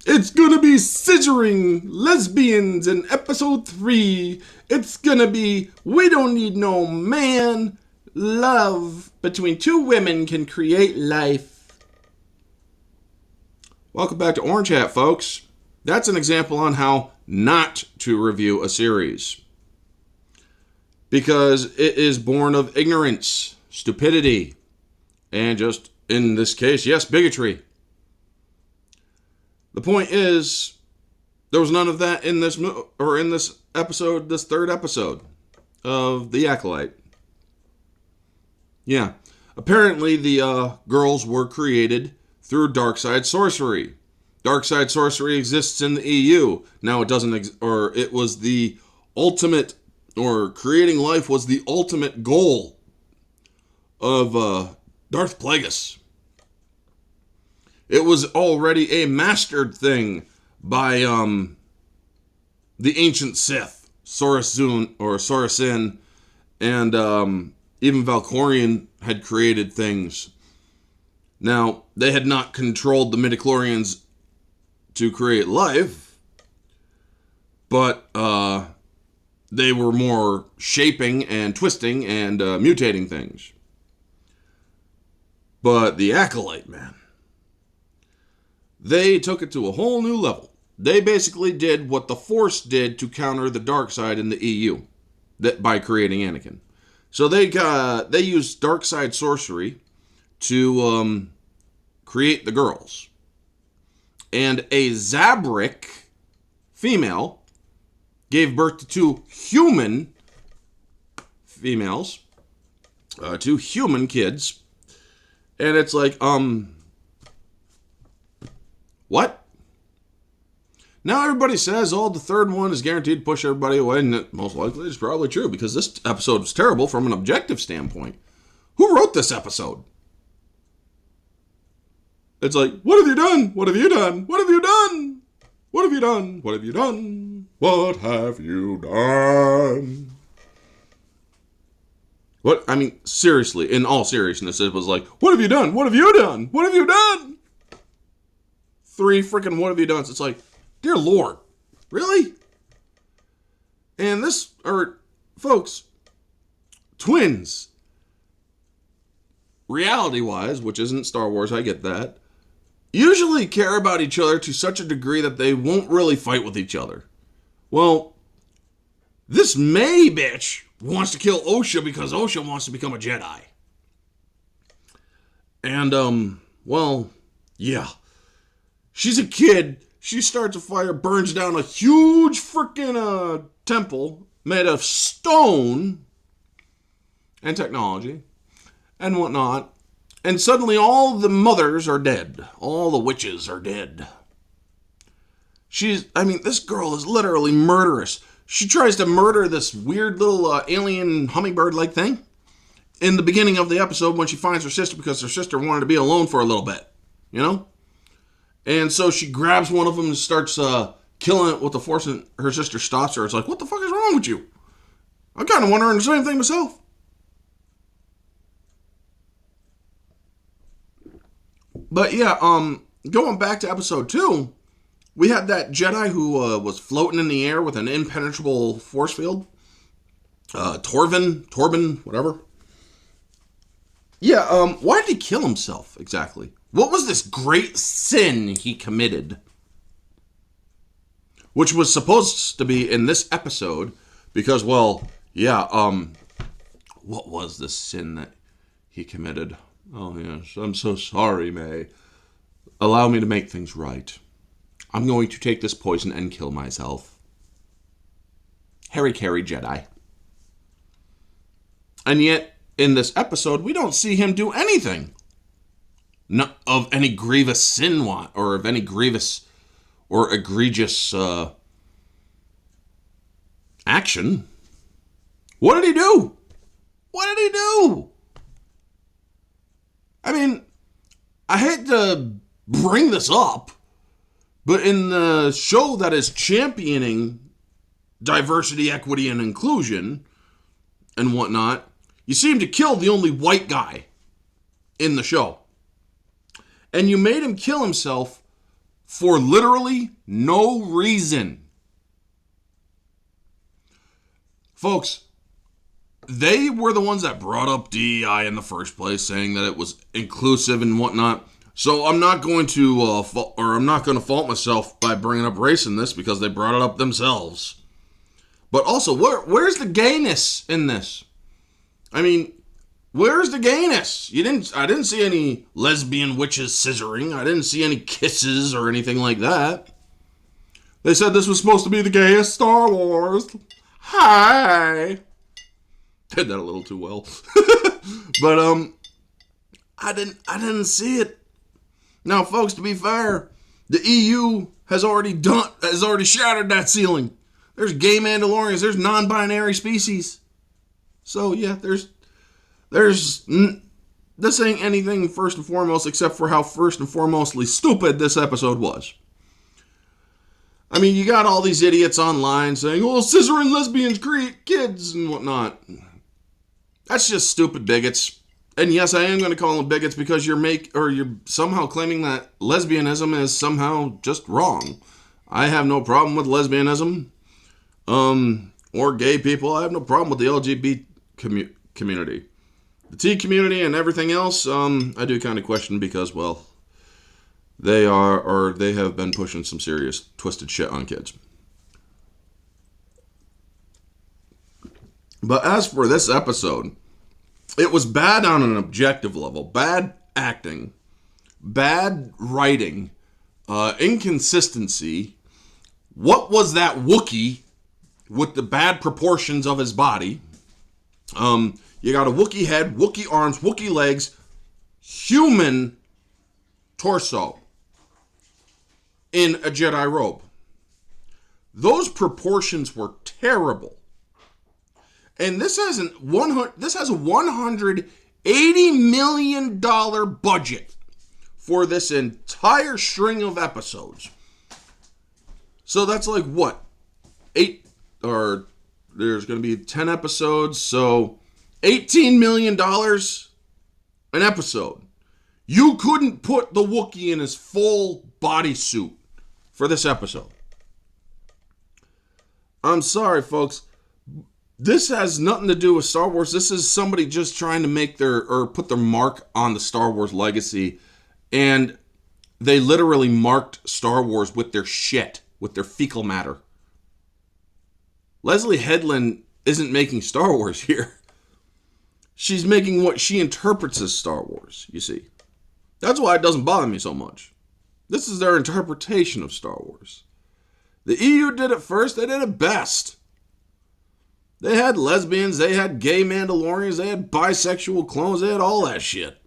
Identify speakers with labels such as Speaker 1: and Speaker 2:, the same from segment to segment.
Speaker 1: It's gonna be scissoring lesbians in episode 3. It's gonna be we don't need no man. Love between two women can create life. Welcome back to Orange Hat, folks. That's an example on how not to review a series. Because it is born of ignorance, stupidity, and just, in this case, yes, bigotry. The point is, there was none of that in this episode, this third episode of The Acolyte. Yeah. Apparently, the girls were created through darkside sorcery. Darkside sorcery exists in the EU. Now, it doesn't, it was the ultimate, or creating life was the ultimate goal of Darth Plagueis. It was already a mastered thing by the ancient Sith, Sorasin, and even Valkorion had created things. Now, they had not controlled the midichlorians to create life, but they were more shaping and twisting and mutating things. But the Acolyte, man, they took it to a whole new level. They basically did what the Force did to counter the dark side in the EU by creating Anakin. So they used dark side sorcery to create the girls. And a Zabrak female gave birth to two human females, two human kids. And it's like, what? Now everybody says, oh, the third one is guaranteed to push everybody away, and it most likely is probably true, because this episode was terrible from an objective standpoint. Who wrote this episode? It's like, what have you done? What have you done? What have you done? What have you done? What have you done? What have you done? What? I mean, seriously, in all seriousness, it was like, what have you done? What have you done? What have you done? 3 freaking what have you done? It's like, dear Lord, really? And this, folks, twins, reality-wise, which isn't Star Wars, I get that, usually care about each other to such a degree that they won't really fight with each other. Well, this May bitch wants to kill Osha because Osha wants to become a Jedi. And, well, yeah. She's a kid. She starts a fire, burns down a huge freaking temple made of stone and technology and whatnot. And suddenly all the mothers are dead. All the witches are dead. This girl is literally murderous. She tries to murder this weird little alien hummingbird-like thing in the beginning of the episode when she finds her sister because her sister wanted to be alone for a little bit. You know? And so she grabs one of them and starts killing it with the Force, and her sister stops her. It's like, what the fuck is wrong with you? I'm kind of wondering the same thing myself. But yeah, going back to episode 2, we had that Jedi who was floating in the air with an impenetrable force field. Torben, whatever. Yeah, why did he kill himself exactly? What was this great sin he committed? Which was supposed to be in this episode, because, well, yeah, what was the sin that he committed? Oh, yes, I'm so sorry, May. Allow me to make things right. I'm going to take this poison and kill myself. Harry Carey Jedi. And yet, in this episode, we don't see him do anything. Not of any grievous sin, or of any grievous or egregious action. What did he do? What did he do? I mean, I hate to bring this up, but in the show that is championing diversity, equity, and inclusion and whatnot, you seem to kill the only white guy in the show. And you made him kill himself for literally no reason. Folks, they were the ones that brought up DEI in the first place, saying that it was inclusive and whatnot. So I'm not going to fault myself by bringing up race in this, because they brought it up themselves. But also, where's the gayness in this? I mean, where's the gayness? I didn't see any lesbian witches scissoring. I didn't see any kisses or anything like that. They said this was supposed to be the gayest Star Wars. Hi. Did that a little too well. But I didn't see it. Now, folks, to be fair, the EU has already shattered that ceiling. There's gay Mandalorians, there's non-binary species. So yeah, this ain't anything first and foremost, except for how first and foremostly stupid this episode was. I mean, you got all these idiots online saying, "Oh, scissoring lesbians create kids and whatnot." That's just stupid bigots. And yes, I am going to call them bigots, because you're somehow claiming that lesbianism is somehow just wrong. I have no problem with lesbianism, or gay people. I have no problem with the LGBT community. The T community and everything else, I do kind of question, because, well, they have been pushing some serious twisted shit on kids. But as for this episode, it was bad on an objective level. Bad acting, bad writing, inconsistency. What was that Wookiee with the bad proportions of his body? You got a Wookiee head, Wookiee arms, Wookiee legs, human torso in a Jedi robe. Those proportions were terrible. And this has a $180 million budget for this entire string of episodes. So that's like what? There's going to be 10 episodes, so $18 million an episode. You couldn't put the Wookiee in his full bodysuit for this episode. I'm sorry, folks. This has nothing to do with Star Wars. This is somebody just trying to put their mark on the Star Wars legacy. And they literally marked Star Wars with their shit, with their fecal matter. Leslie Headland isn't making Star Wars here. She's making what she interprets as Star Wars, you see. That's why it doesn't bother me so much. This is their interpretation of Star Wars. The EU did it first. They did it best. They had lesbians, they had gay Mandalorians, they had bisexual clones, they had all that shit.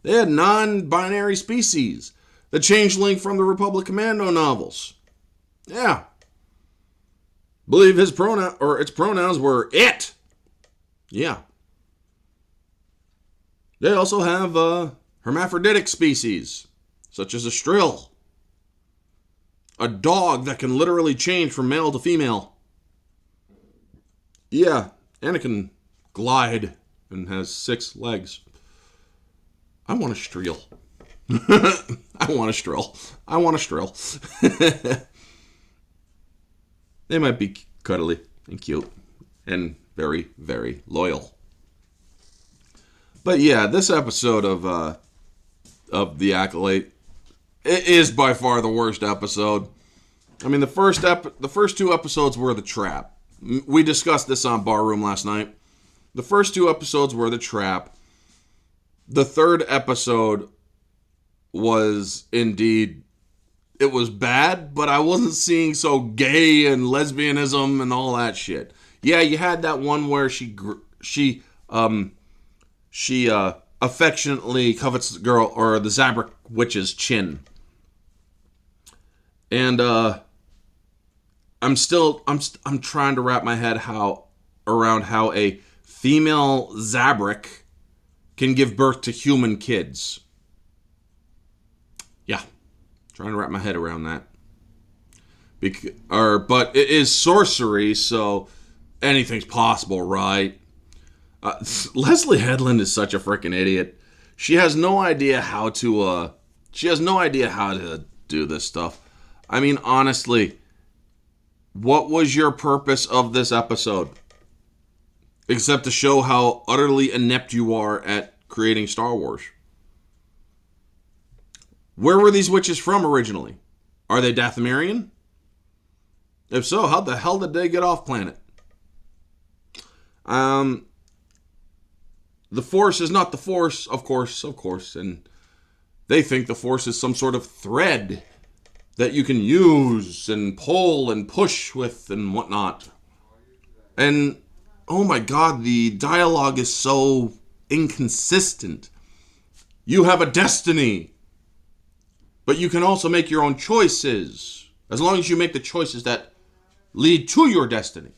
Speaker 1: They had non-binary species. The changeling from the Republic Commando novels. Yeah. Believe its pronouns were it. Yeah. They also have hermaphroditic species, such as a strill. A dog that can literally change from male to female. Yeah, and it can glide and has 6 legs. I want a strill. I want a strill. They might be cuddly and cute and very, very loyal. But yeah, this episode of The Acolyte, it is by far the worst episode. I mean, the first 2 episodes were the trap. We discussed this on Barroom last night. The first 2 episodes were the trap. The third episode was indeed, it was bad, but I wasn't seeing so gay and lesbianism and all that shit. Yeah, you had that one where she affectionately covets the girl or the Zabrak witch's chin. And I'm trying to wrap my head around how a female Zabrak can give birth to human kids. Yeah, trying to wrap my head around that. But it is sorcery, so anything's possible, right? Leslie Headland is such a freaking idiot. She has no idea how to do this stuff. I mean, honestly, what was your purpose of this episode? Except to show how utterly inept you are at creating Star Wars. Where were these witches from originally? Are they Dathomirian? If so, how the hell did they get off planet? The Force is not the Force, of course, and they think the Force is some sort of thread that you can use and pull and push with and whatnot. And, oh my god, the dialogue is so inconsistent. You have a destiny, but you can also make your own choices, as long as you make the choices that lead to your destiny.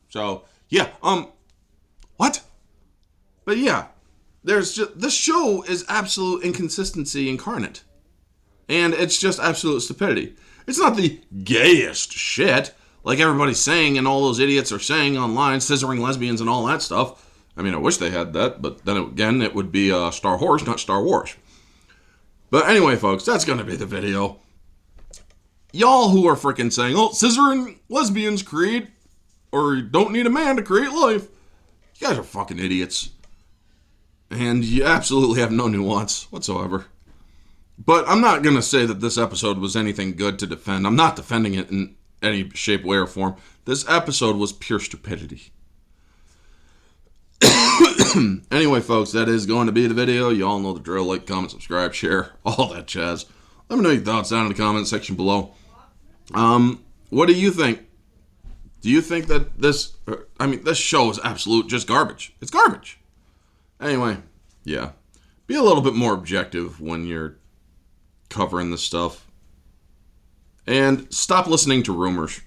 Speaker 1: So, yeah, what? But yeah, this show is absolute inconsistency incarnate. And it's just absolute stupidity. It's not the gayest shit, like everybody's saying and all those idiots are saying online, scissoring lesbians and all that stuff. I mean, I wish they had that, but then again, it would be Star Horse, not Star Wars. But anyway, folks, that's going to be the video. Y'all who are freaking saying, oh, scissoring lesbians create, or don't need a man to create life, you guys are fucking idiots. And you absolutely have no nuance whatsoever. But I'm not going to say that this episode was anything good to defend. I'm not defending it in any shape, way, or form. This episode was pure stupidity. Anyway, folks, that is going to be the video. You all know the drill. Like, comment, subscribe, share, all that jazz. Let me know your thoughts down in the comment section below. What do you think? Do you think that this show is absolute just garbage? It's garbage. Anyway, yeah. Be a little bit more objective when you're covering this stuff. And stop listening to rumors.